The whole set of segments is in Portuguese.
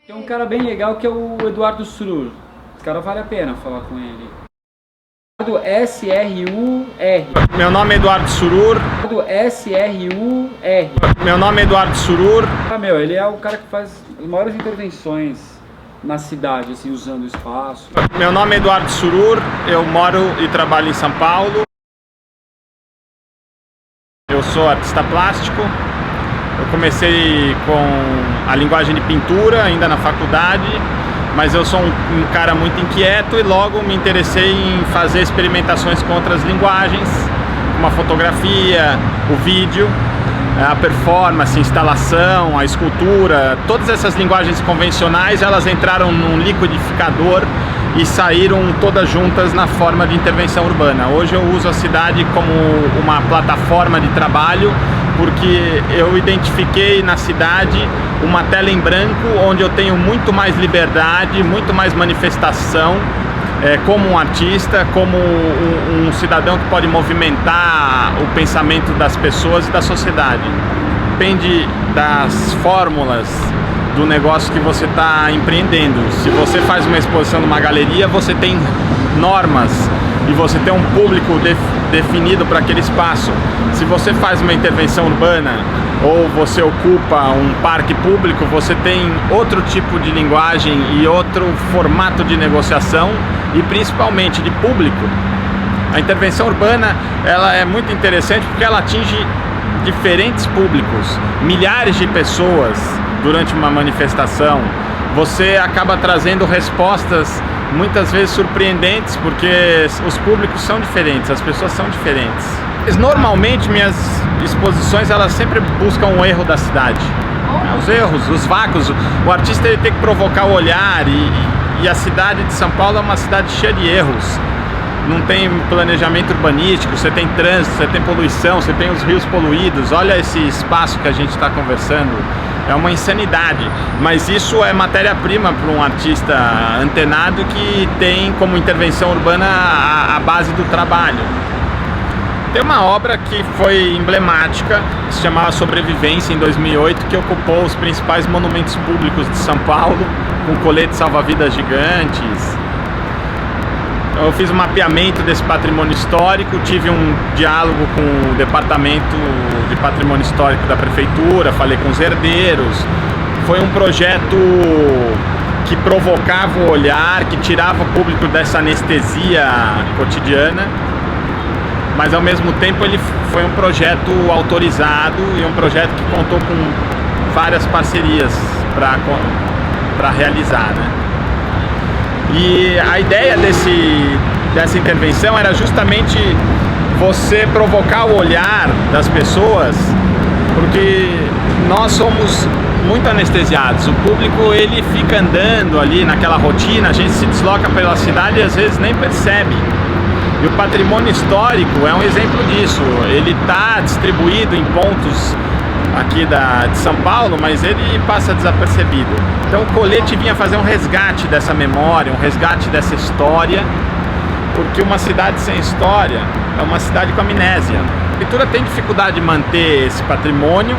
Tem um cara bem legal que é o Eduardo Surur. Esse cara vale a pena falar com ele. Eduardo S-R-U-R. Meu nome é Eduardo Surur. Eduardo S-R-U-R. Meu nome é Eduardo Surur. Ele é o cara que faz as maiores intervenções na cidade, assim, usando o espaço. Meu nome é Eduardo Surur. Eu moro e trabalho em São Paulo. Eu sou artista plástico. Eu comecei com a linguagem de pintura ainda na faculdade, mas eu sou um cara muito inquieto e logo me interessei em fazer experimentações com outras linguagens, como a fotografia, o vídeo, a performance, a instalação, a escultura. Todas essas linguagens convencionais, elas entraram num liquidificador e saíram todas juntas na forma de intervenção urbana. Hoje eu uso a cidade como uma plataforma de trabalho, porque eu identifiquei na cidade uma tela em branco onde eu tenho muito mais liberdade, muito mais manifestação, como um artista, como um cidadão que pode movimentar o pensamento das pessoas e da sociedade. Depende das fórmulas do negócio que você está empreendendo. Se você faz uma exposição numa galeria, você tem normas e você tem um público definido para aquele espaço. Se você faz uma intervenção urbana ou você ocupa um parque público, você tem outro tipo de linguagem e outro formato de negociação e principalmente de público. A intervenção urbana, ela é muito interessante porque ela atinge diferentes públicos, milhares de pessoas durante uma manifestação. Você acaba trazendo respostas muitas vezes surpreendentes, porque os públicos são diferentes, as pessoas são diferentes. Normalmente minhas exposições, elas sempre buscam o erro da cidade, os erros, os vácuos. O artista, ele tem que provocar o olhar e a cidade de São Paulo é uma cidade cheia de erros. Não tem planejamento urbanístico, você tem trânsito, você tem poluição, você tem os rios poluídos. Olha esse espaço que a gente está conversando. É uma insanidade, mas isso é matéria-prima para um artista antenado que tem como intervenção urbana a base do trabalho. Tem uma obra que foi emblemática, que se chamava Sobrevivência, em 2008, que ocupou os principais monumentos públicos de São Paulo, com coletes salva-vidas gigantes. Eu fiz um mapeamento desse patrimônio histórico, tive um diálogo com o Departamento de Patrimônio Histórico da Prefeitura, falei com os herdeiros. Foi um projeto que provocava o olhar, que tirava o público dessa anestesia cotidiana, mas ao mesmo tempo ele foi um projeto autorizado e um projeto que contou com várias parcerias para realizar, né? E a ideia dessa intervenção era justamente você provocar o olhar das pessoas, porque nós somos muito anestesiados. O público, ele fica andando ali naquela rotina, a gente se desloca pela cidade e às vezes nem percebe. E o patrimônio histórico é um exemplo disso. Ele está distribuído em pontos aqui de São Paulo, mas ele passa desapercebido. Então o colete vinha fazer um resgate dessa memória, um resgate dessa história, porque uma cidade sem história é uma cidade com amnésia. A prefeitura tem dificuldade de manter esse patrimônio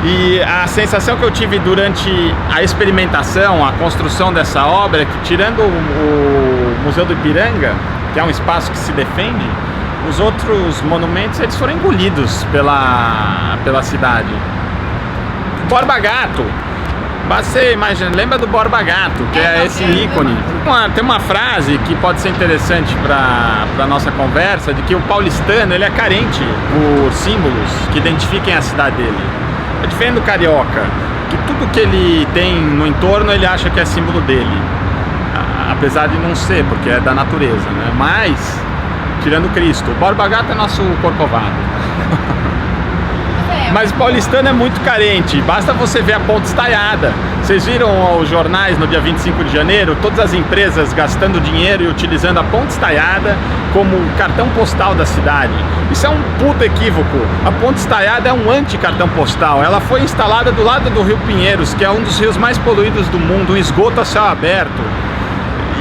e a sensação que eu tive durante a experimentação, a construção dessa obra, é que tirando o Museu do Ipiranga, que é um espaço que se defende, os outros monumentos, eles foram engolidos pela cidade. Borba Gato, você imagina, lembra do Borba Gato, que é esse ícone. Tem uma frase que pode ser interessante para a nossa conversa, de que o paulistano, ele é carente por símbolos que identifiquem a cidade dele. É diferente do carioca, que tudo que ele tem no entorno, ele acha que é símbolo dele, apesar de não ser, porque é da natureza, né? Mas tirando Cristo, o Borba Gato é nosso Corcovado. Mas o paulistano é muito carente, basta você ver a ponte estaiada. Vocês viram os jornais no dia 25 de janeiro? Todas as empresas gastando dinheiro e utilizando a ponte estaiada como cartão postal da cidade. Isso é um puto equívoco. A ponte estaiada é um anti-cartão postal. Ela foi instalada do lado do Rio Pinheiros, que é um dos rios mais poluídos do mundo, um esgoto a céu aberto.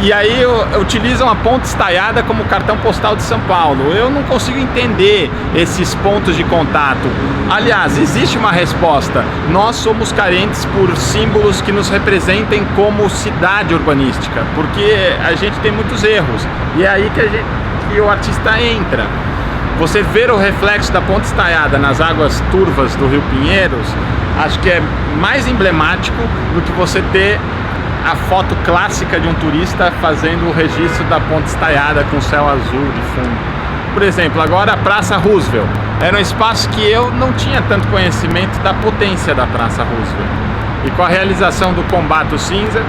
E aí utilizam a ponte estaiada como cartão postal de São Paulo. Eu não consigo entender esses pontos de contato. Aliás, existe uma resposta. Nós somos carentes por símbolos que nos representem como cidade urbanística, porque a gente tem muitos erros. E é aí que o artista entra. Você ver o reflexo da ponte estaiada nas águas turvas do Rio Pinheiros, acho que é mais emblemático do que você ter a foto clássica de um turista fazendo o registro da ponte estaiada com o céu azul de fundo. Por exemplo, agora a Praça Roosevelt. Era um espaço que eu não tinha tanto conhecimento da potência da Praça Roosevelt. E com a realização do Combato Cinza,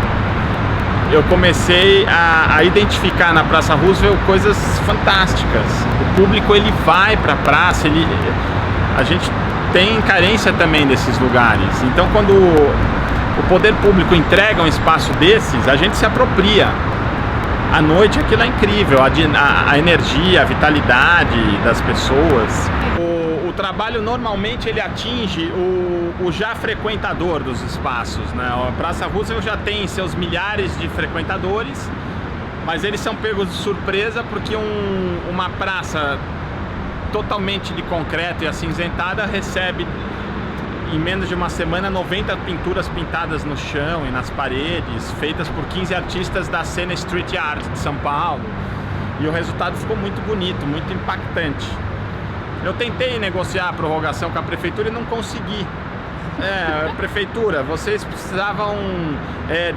eu comecei a identificar na Praça Roosevelt coisas fantásticas. O público ele vai para a praça, a gente tem carência também desses lugares. Então quando o poder público entrega um espaço desses, a gente se apropria. À noite aquilo é incrível, a energia, a vitalidade das pessoas. O trabalho normalmente ele atinge o já frequentador dos espaços, né? A Praça Roosevelt já tem seus milhares de frequentadores, mas eles são pegos de surpresa porque uma praça totalmente de concreto e acinzentada recebe em menos de uma semana 90 pinturas pintadas no chão e nas paredes, feitas por 15 artistas da cena street art de São Paulo. E o resultado ficou muito bonito, muito impactante. Eu tentei negociar a prorrogação com a prefeitura e não consegui. Prefeitura, vocês precisavam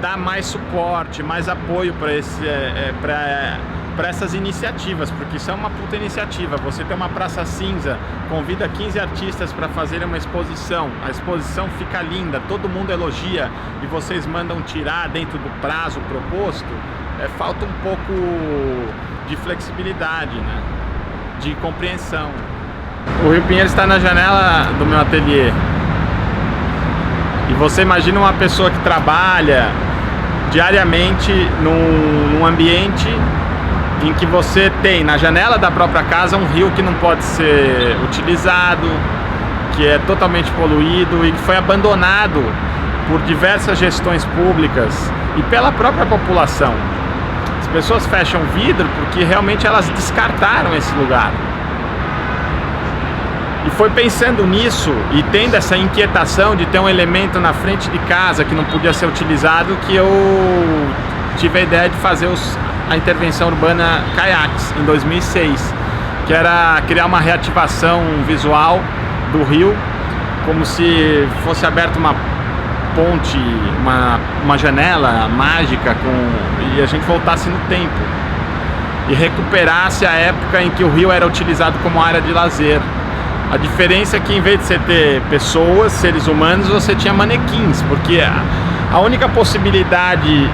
dar mais suporte, mais apoio para essas iniciativas, porque isso é uma puta iniciativa. Você tem uma Praça Cinza, convida 15 artistas para fazerem uma exposição, a exposição fica linda, todo mundo elogia e vocês mandam tirar dentro do prazo proposto. Falta um pouco de flexibilidade, né? De compreensão. O Rio Pinheiros está na janela do meu ateliê e você imagina uma pessoa que trabalha diariamente num ambiente em que você tem na janela da própria casa um rio que não pode ser utilizado, que é totalmente poluído e que foi abandonado por diversas gestões públicas e pela própria população. As pessoas fecham vidro porque realmente elas descartaram esse lugar. E foi pensando nisso e tendo essa inquietação de ter um elemento na frente de casa que não podia ser utilizado que eu tive a ideia de fazer a intervenção urbana Kayaks em 2006, que era criar uma reativação visual do rio, como se fosse aberta uma ponte, uma janela mágica e a gente voltasse no tempo e recuperasse a época em que o rio era utilizado como área de lazer. A diferença é que em vez de você ter pessoas, seres humanos, você tinha manequins, porque a única possibilidade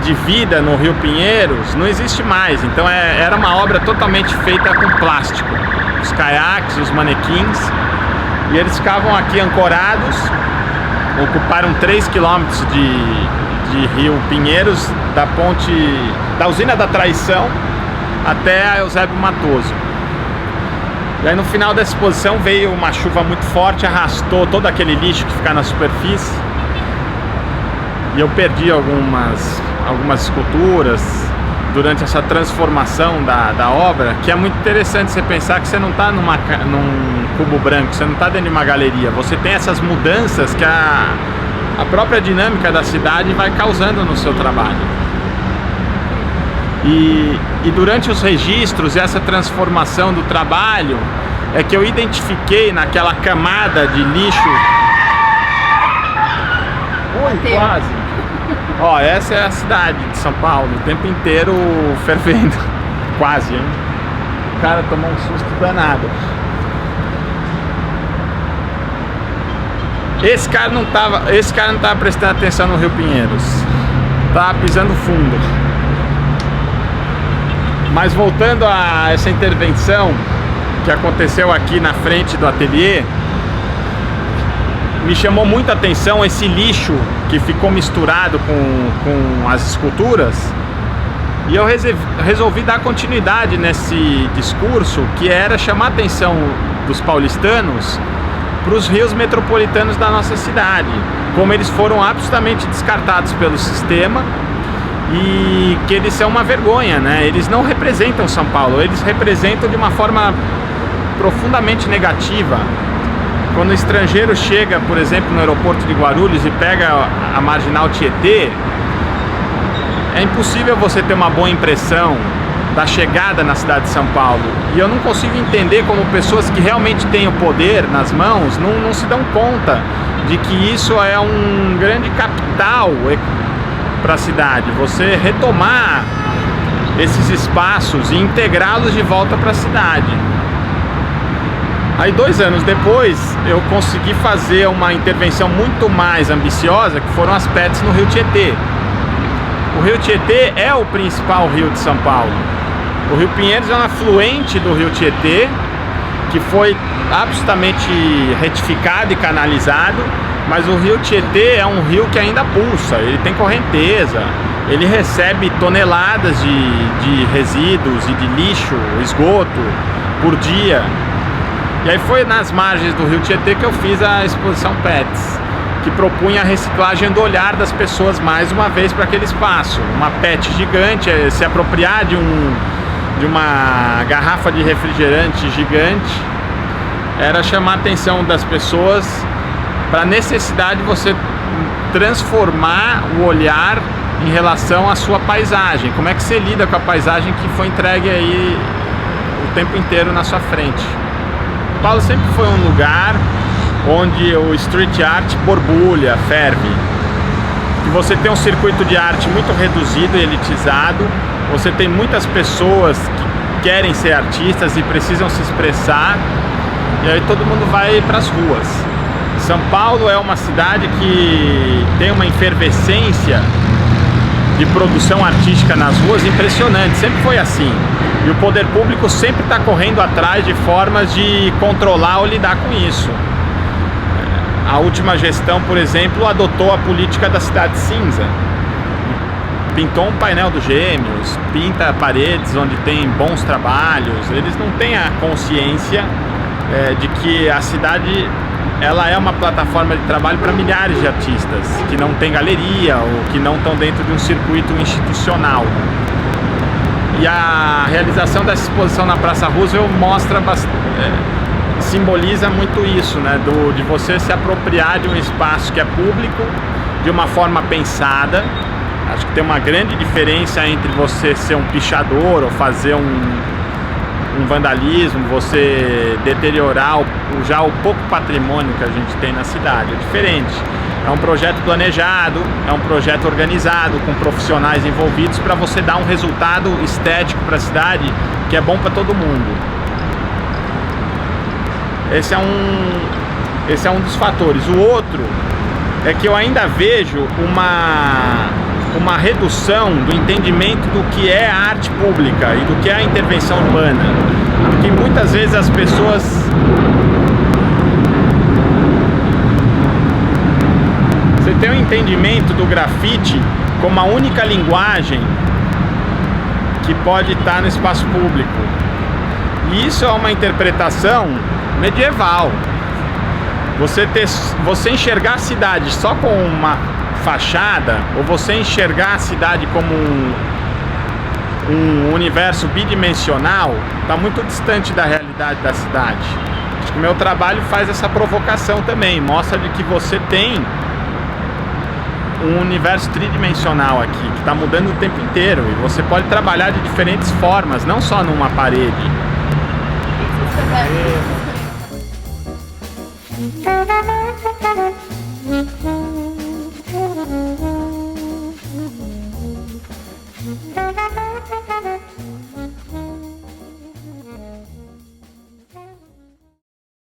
de vida no Rio Pinheiros não existe mais. Então era uma obra totalmente feita com plástico. Os caiaques, os manequins, e eles ficavam aqui ancorados, ocuparam 3 quilômetros de Rio Pinheiros, da ponte da Usina da Traição até a Eusébio Matoso. E aí no final da exposição veio uma chuva muito forte, arrastou todo aquele lixo que fica na superfície e eu perdi algumas esculturas durante essa transformação da obra, que é muito interessante você pensar que você não está num cubo branco, você não está dentro de uma galeria, você tem essas mudanças que a própria dinâmica da cidade vai causando no seu trabalho. E durante os registros e essa transformação do trabalho é que eu identifiquei naquela camada de lixo. Ui, quase! Ó, essa é a cidade de São Paulo, o tempo inteiro fervendo. Quase, hein? O cara tomou um susto danado. Esse cara não tava prestando atenção no Rio Pinheiros. Tava pisando fundo. Mas voltando a essa intervenção que aconteceu aqui na frente do ateliê, me chamou muita atenção esse lixo que ficou misturado com as esculturas, e eu resolvi dar continuidade nesse discurso, que era chamar a atenção dos paulistanos para os rios metropolitanos da nossa cidade, como eles foram absolutamente descartados pelo sistema e que eles são uma vergonha, né? Eles não representam São Paulo, eles representam de uma forma profundamente negativa. Quando o estrangeiro chega, por exemplo, no aeroporto de Guarulhos e pega a Marginal Tietê, é impossível você ter uma boa impressão da chegada na cidade de São Paulo. E eu não consigo entender como pessoas que realmente têm o poder nas mãos não se dão conta de que isso é um grande capital para a cidade. Você retomar esses espaços e integrá-los de volta para a cidade. Aí 2 anos depois eu consegui fazer uma intervenção muito mais ambiciosa, que foram as PETs no Rio Tietê. O Rio Tietê é o principal rio de São Paulo. O Rio Pinheiros é um afluente do Rio Tietê, que foi absolutamente retificado e canalizado, mas o Rio Tietê é um rio que ainda pulsa, ele tem correnteza, ele recebe toneladas de resíduos e de lixo, esgoto, por dia. E aí foi nas margens do Rio Tietê que eu fiz a exposição PETs, que propunha a reciclagem do olhar das pessoas mais uma vez para aquele espaço. Uma PET gigante, se apropriar de uma garrafa de refrigerante gigante, era chamar a atenção das pessoas para a necessidade de você transformar o olhar em relação à sua paisagem. Como é que você lida com a paisagem que foi entregue aí o tempo inteiro na sua frente? Paulo sempre foi um lugar onde o street art borbulha, ferve. E você tem um circuito de arte muito reduzido e elitizado. Você tem muitas pessoas que querem ser artistas e precisam se expressar. E aí todo mundo vai para as ruas. São Paulo é uma cidade que tem uma efervescência de produção artística nas ruas impressionante, sempre foi assim. E o poder público sempre está correndo atrás de formas de controlar ou lidar com isso. A última gestão, por exemplo, adotou a política da cidade cinza. Pintou um painel dos Gêmeos, pinta paredes onde tem bons trabalhos. Eles não têm a consciência de que a cidade ela é uma plataforma de trabalho para milhares de artistas que não tem galeria ou que não estão dentro de um circuito institucional. E a realização dessa exposição na Praça Roosevelt simboliza muito isso, né? De você se apropriar de um espaço que é público de uma forma pensada. Acho que tem uma grande diferença entre você ser um pichador ou fazer um vandalismo, você deteriorar já o pouco patrimônio que a gente tem na cidade. É diferente. É um projeto planejado, é um projeto organizado, com profissionais envolvidos para você dar um resultado estético para a cidade que é bom para todo mundo. Esse é um dos fatores. O outro é que eu ainda vejo uma redução do entendimento do que é a arte pública e do que é a intervenção urbana. Porque muitas vezes as pessoas você tem um entendimento do grafite como a única linguagem que pode estar no espaço público. E isso é uma interpretação medieval. Você enxergar a cidade só com uma fachada, ou você enxergar a cidade como um universo bidimensional, está muito distante da realidade da cidade. Acho que o meu trabalho faz essa provocação também, mostra de que você tem um universo tridimensional aqui, que está mudando o tempo inteiro, e você pode trabalhar de diferentes formas, não só numa parede. Thank you.